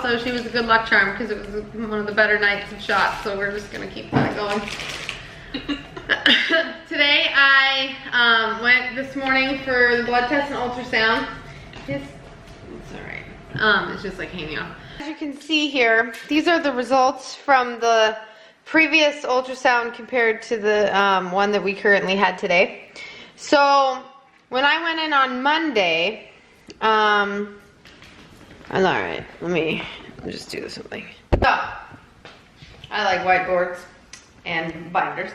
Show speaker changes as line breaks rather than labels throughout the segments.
also she was a good luck charm because it was one of the better nights of shots, so we're just gonna keep that going. Today I went this morning for the blood test and ultrasound. It's alright. It's just like hanging off. As you can see here, these are the results from the previous ultrasound compared to the one that we currently had today. So when I went in on Monday, alright, let me just do something. So, I like whiteboards and binders.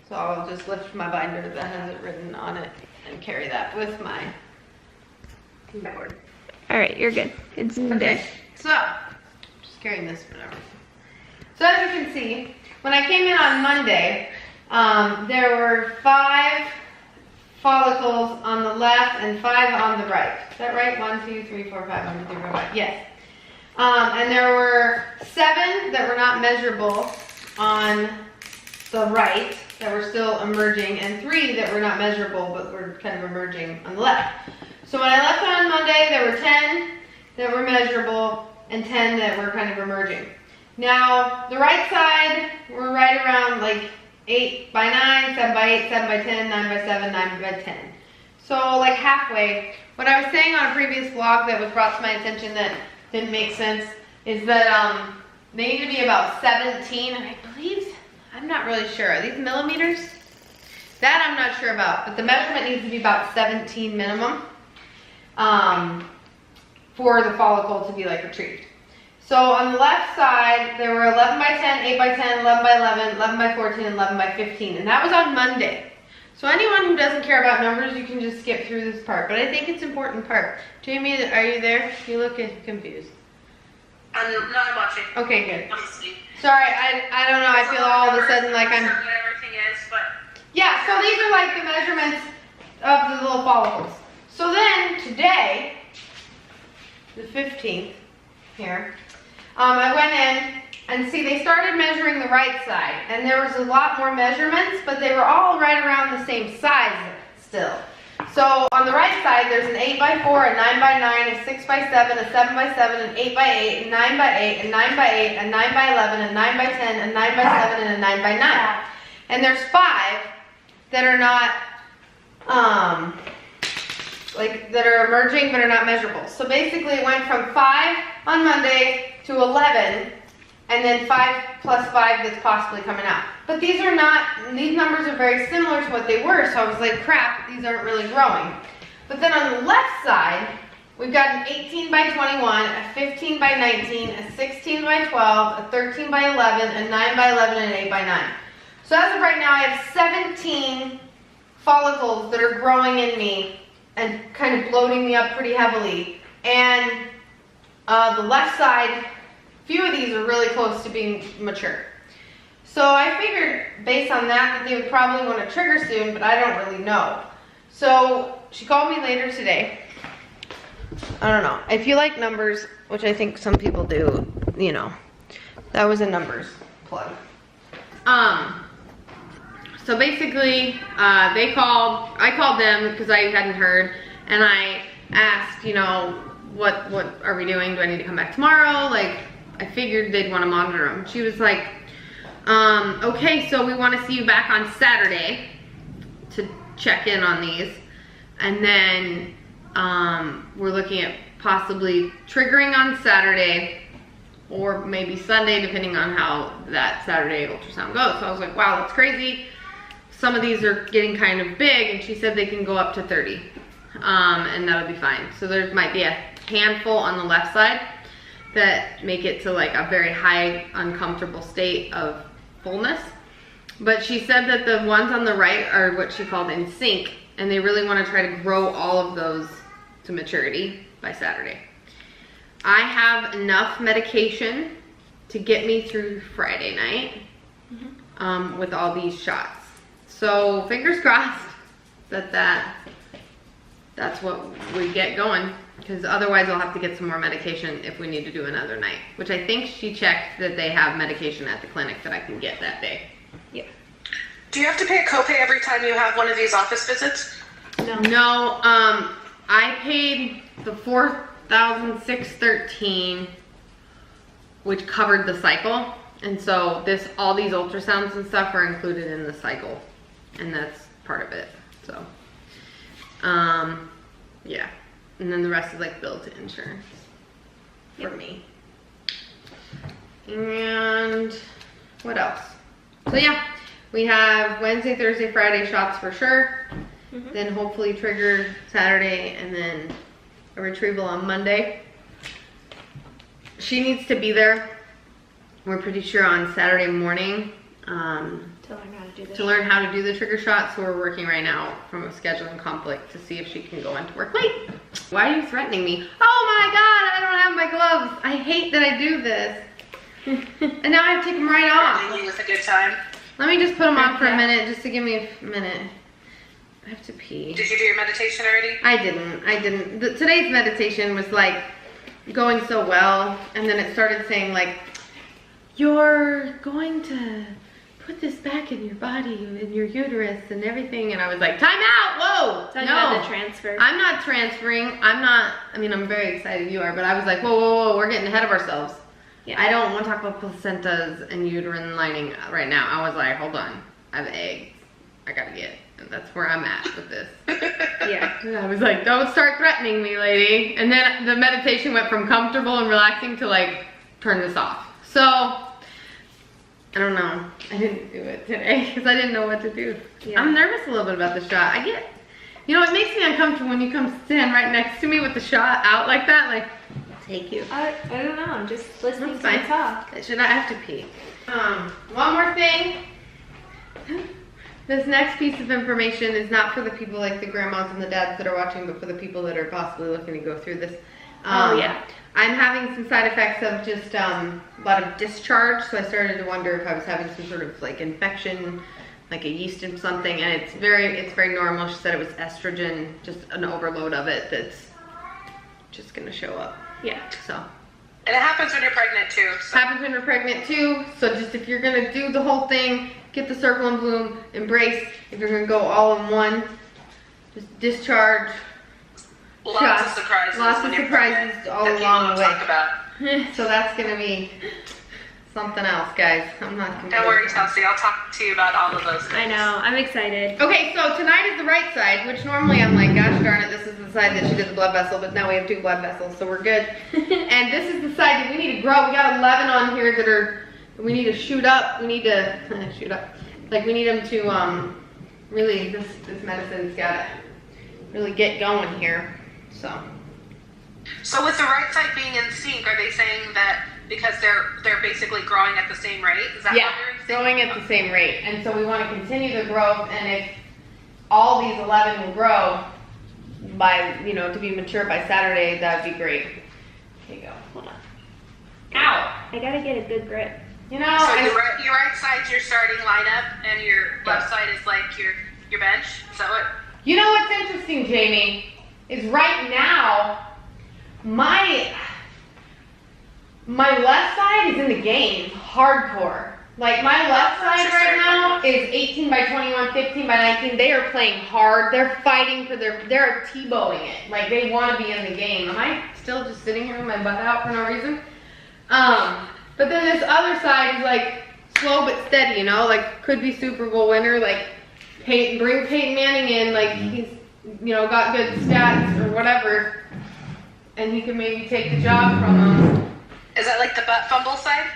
So I'll just lift my binder that has it written on it and carry that with my whiteboard. Alright, you're good. It's okay. So, just carrying this whatever. So as you can see, when I came in on Monday, there were 5 follicles on the left and 5 on the right. Is that right? 1, 2, 3, 4, 5, 1, 2, 3, 4, 5. Yes. And there were 7 that were not measurable on the right that were still emerging, and 3 that were not measurable but were kind of emerging on the left. So when I left on Monday, there were 10 that were measurable and 10 that were kind of emerging. Now, the right side, we're right around like 8 by 9, 7 by 8, 7 by 10, 9 by 7, 9 by 10. So like halfway. What I was saying on a previous vlog that was brought to my attention that didn't make sense is that they need to be about 17, and I believe, I'm not really sure. Are these millimeters? That I'm not sure about, but the measurement needs to be about 17 minimum for the follicle to be like retrieved. So on the left side, there were 11 by 10, 8 by 10, 11 by 11, 11 by 14, and 11 by 15, and that was on Monday. So anyone who doesn't care about numbers, you can just skip through this part, but I think it's an important part. Jamie, are you there? You look confused.
No, I'm watching.
Okay, good.
I'm listening.
Sorry, I don't know, I feel all of a sudden like I'm...
Everything is, but...
Yeah, so these are like the measurements of the little follicles. So then, today, the 15th, here, I went in, and see, they started measuring the right side, and there was a lot more measurements, but they were all right around the same size still. So on the right side, there's an 8 by 4, a 9 by 9, a 6 by 7, a 7 by 7, an 8 by 8, a 9 by 8, a 9 by 8, a 9 by 11, a 9 by 10, a 9 by 7, and a 9 by 9. And there's 5 that are not, that are emerging but are not measurable. So basically it went from 5 on Monday to 11, and then 5 plus 5 that's possibly coming out. But these are not, these numbers are very similar to what they were, so I was like, crap, these aren't really growing. But then on the left side, we've got an 18 by 21, a 15 by 19, a 16 by 12, a 13 by 11, a 9 by 11, and an 8 by 9. So as of right now, I have 17 follicles that are growing in me and kind of bloating me up pretty heavily. And the left side, few of these are really close to being mature. So I figured based on that they would probably want to trigger soon, but I don't really know. So she called me later today. I don't know. If you like numbers, which I think some people do, you know, that was a numbers plug. So basically, I called them because I hadn't heard, and I asked, you know, what are we doing? Do I need to come back tomorrow? Like, I figured they'd want to monitor them. She was like, okay, so we want to see you back on Saturday to check in on these. And then we're looking at possibly triggering on Saturday or maybe Sunday, depending on how that Saturday ultrasound goes. So I was like, wow, that's crazy. Some of these are getting kind of big, and she said they can go up to 30, and that'll be fine. So there might be a handful on the left side that make it to like a very high, uncomfortable state of fullness. But she said that the ones on the right are what she called in sync, and they really want to try to grow all of those to maturity by Saturday. I have enough medication to get me through Friday night with all these shots. So fingers crossed that that's what we get going, because otherwise I'll have to get some more medication if we need to do another night, which I think she checked that they have medication at the clinic that I can get that day. Yeah.
Do you have to pay a copay every time you have one of these office visits?
No, I paid the 1,613, which covered the cycle. And so all these ultrasounds and stuff are included in the cycle, and that's part of it. So, yeah. And then the rest is like billed to insurance for me. And what else? So yeah, we have Wednesday, Thursday, Friday shots for sure. Then hopefully trigger Saturday, and then a retrieval on Monday. She needs to be there. We're pretty sure on Saturday morning to learn how to do the trigger shot. So we're working right now from a scheduling conflict to see if she can go into work late. Why are you threatening me? Oh my God, I don't have my gloves. I hate that I do this. And now I have to take them right off.
Threatening you with a good time.
Let me just put them on for a minute, just to give me a minute. I have to pee.
Did you do your meditation already?
I didn't. Today's meditation was like going so well, and then it started saying like, you're going to put this back in your body, in your uterus and everything. And I was like, time out, whoa,
Talking about the transfer.
I'm not transferring. I'm very excited you are, but I was like, whoa, we're getting ahead of ourselves. Yeah. I don't want to talk about placentas and uterine lining right now. I was like, hold on, I have eggs. I gotta get, and that's where I'm at with this. Yeah. And I was like, don't start threatening me, lady. And then the meditation went from comfortable and relaxing to like, turn this off. So, I don't know. I didn't do it today because I didn't know what to do. Yeah. I'm nervous a little bit about the shot. It makes me uncomfortable when you come stand right next to me with the shot out like that. Like, take you.
I don't know. I'm just listening to you talk.
I have to pee. One more thing. This next piece of information is not for the people like the grandmas and the dads that are watching, but for the people that are possibly looking to go through this. I'm having some side effects of just a lot of discharge, so I started to wonder if I was having some sort of like infection, like a yeast or something, and it's very normal. She said it was estrogen, just an overload of it that's just gonna show up.
Yeah.
So.
And it happens when you're pregnant too. So.
Happens when you're pregnant too. So just if you're gonna do the whole thing, get the circle and bloom, embrace. If you're gonna go all in one, just discharge.
Lots of surprises.
Lots of surprises all along the way. So that's gonna be something else, guys. I'm not gonna.
Don't worry, Chelsea. I'll talk to you about all of those things.
I know. I'm excited.
Okay, so tonight is the right side, which normally I'm like, gosh darn it, this is the side that she did the blood vessel, but now we have 2 blood vessels, so we're good. And this is the side that we need to grow. We got 11 on here that we need to shoot up. We need to shoot up. Like we need them to really, this medicine's got to really get going here. So
with the right side being in sync, are they saying that because they're basically growing at the same rate? Is that what you're saying?
Growing at the same rate. And so we want to continue the growth, and if all these 11 will grow by, to be mature by Saturday, that would be great. Here you go. Hold on. Ow!
I gotta get a good grip.
So your right side's your starting lineup, and your left side is like your bench. Is that what?
You know what's interesting, Jamie, is right now my left side is in the game hardcore. Like my left side right now is 18 by 21, 15 by 19. They are playing hard. They're fighting for they're T-bowing it. Like they want to be in the game. Am I still just sitting here with my butt out for no reason? But then this other side is like slow but steady, like could be Super Bowl winner, like bring Peyton Manning in, like he's, got good stats or whatever, and he can maybe take the job from him.
Is that like the butt fumble side?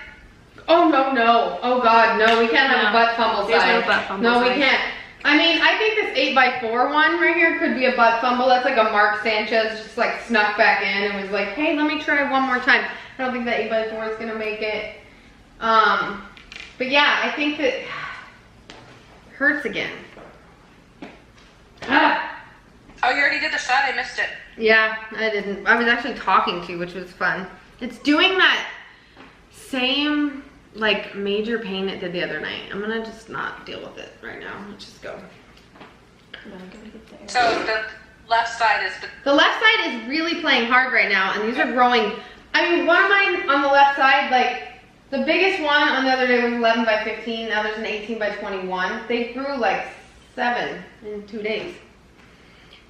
Oh, no. Oh, God, no. We can't have a butt fumble side.
There's no butt fumble side.
No, we can't. I mean, I think this 8x4 one right here could be a butt fumble. That's like a Mark Sanchez just like snuck back in and was like, hey, let me try one more time. I don't think that 8x4 is going to make it. But yeah, I think that hurts again.
Oh, you already did the shot? I missed it.
Yeah, I didn't. I was actually talking to you, which was fun. It's doing that same like major pain it did the other night. I'm gonna just not deal with it right now. Let's just go.
So the left side is
the left side is really playing hard right now, and these are growing. I mean, one of mine on the left side, like the biggest one on the other day was 11 by 15. Now there's an 18 by 21. They grew like 7 in 2 days.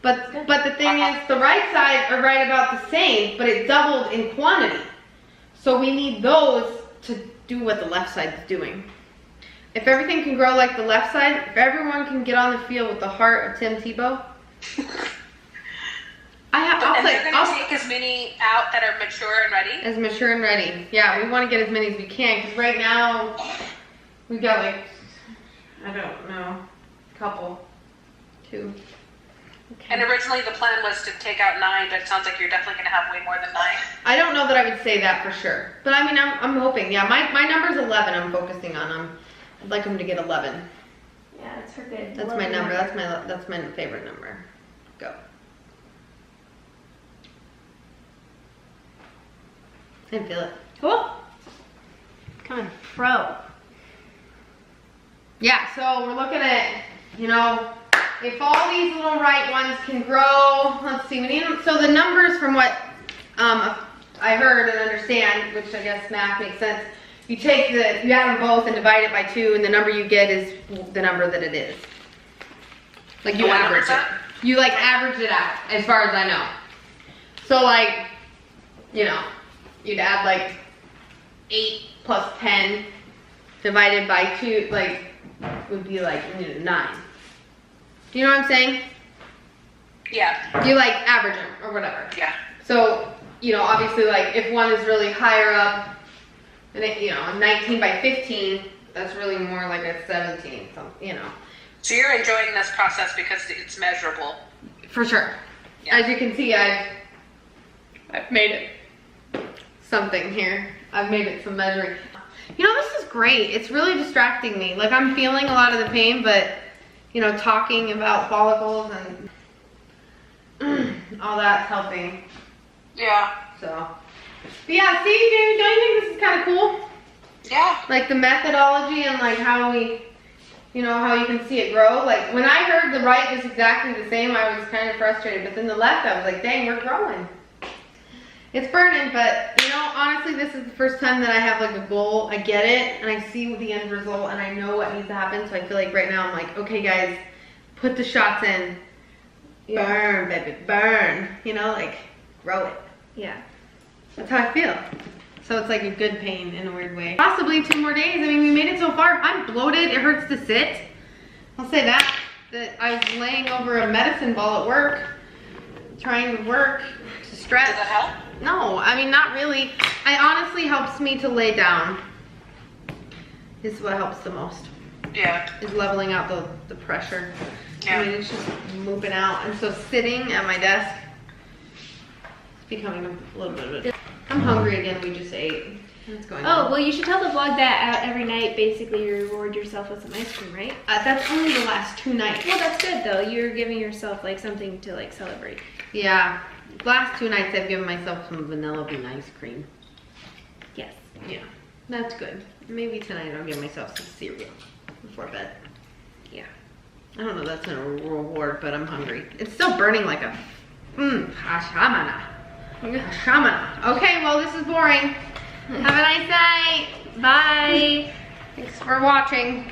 But the thing is, the right side are right about the same, but it doubled in quantity. So we need those to do what the left side is doing. If everything can grow like the left side, if everyone can get on the field with the heart of Tim Tebow,
I'll take as many out that are mature and ready?
As mature and ready. Yeah, we want to get as many as we can, because right now, we got like, I don't know, a couple, 2. Okay.
And originally the plan was to take out 9, but it sounds like you're definitely going to have way more than 9.
I don't know that I would say that for sure. But I mean, I'm hoping. Yeah, my number's 11 I'm focusing on. I'd like them to get 11.
Yeah, that's her good.
That's my number. That's my favorite number. Go. I feel it.
Cool. Coming pro.
Yeah, so we're looking at, you know, if all these little right ones can grow, let's see, we need them. So the numbers from what I heard and understand, which I guess math makes sense, you add them both and divide it by 2, and the number you get is the number that it is. Like you average it. You like average it out, as far as I know. So like, you know, you'd add like 8 plus 10 divided by 2, like, would be like 9. Do you know what I'm saying?
Yeah.
You like average them or whatever.
Yeah.
So, you know, obviously like if one is really higher up, and it, you know, a 19 by 15, that's really more like a 17, you know.
So you're enjoying this process because it's measurable.
For sure. Yeah. As you can see, I've made it something here. I've made it some measuring. You know, this is great. It's really distracting me. Like I'm feeling a lot of the pain, but you know, talking about follicles and all that's helping.
Yeah.
So, but yeah, see, don't you think this is kind of cool?
Yeah.
Like the methodology and like how we, you know, how you can see it grow. Like when I heard the right was exactly the same, I was kind of frustrated. But then the left, I was like, dang, we're growing. It's burning, but you know, honestly, this is the first time that I have like a goal. I get it, and I see the end result, and I know what needs to happen. So I feel like right now I'm like, okay, guys, put the shots in. Yeah. Burn, baby, burn. You know, like grow it.
Yeah.
That's how I feel. So it's like a good pain in a weird way. Possibly 2 more days. I mean, we made it so far. I'm bloated. It hurts to sit. I'll say that. That I was laying over a medicine ball at work, trying to work to stretch.
Does that help?
No, I mean, not really. It honestly helps me to lay down. This is what helps the most.
Yeah.
Is leveling out the pressure.
Yeah.
I mean, it's just moving out. And so sitting at my desk, it's becoming a little bit of it. I'm hungry again. We just ate. What's going on?
Oh, well, you should tell the vlog that every night, basically, you reward yourself with some ice cream, right?
That's only the last 2 nights.
Well, that's good, though. You're giving yourself, like, something to, like, celebrate.
Yeah. Last 2 nights I've given myself some vanilla bean ice cream.
Yes.
Yeah. That's good. Maybe tonight I'll give myself some cereal before bed.
Yeah.
I don't know if that's a reward, but I'm hungry. It's still burning like a hashamana. Hashamana. Okay, well, this is boring. Have a nice night. Bye. Thanks for watching.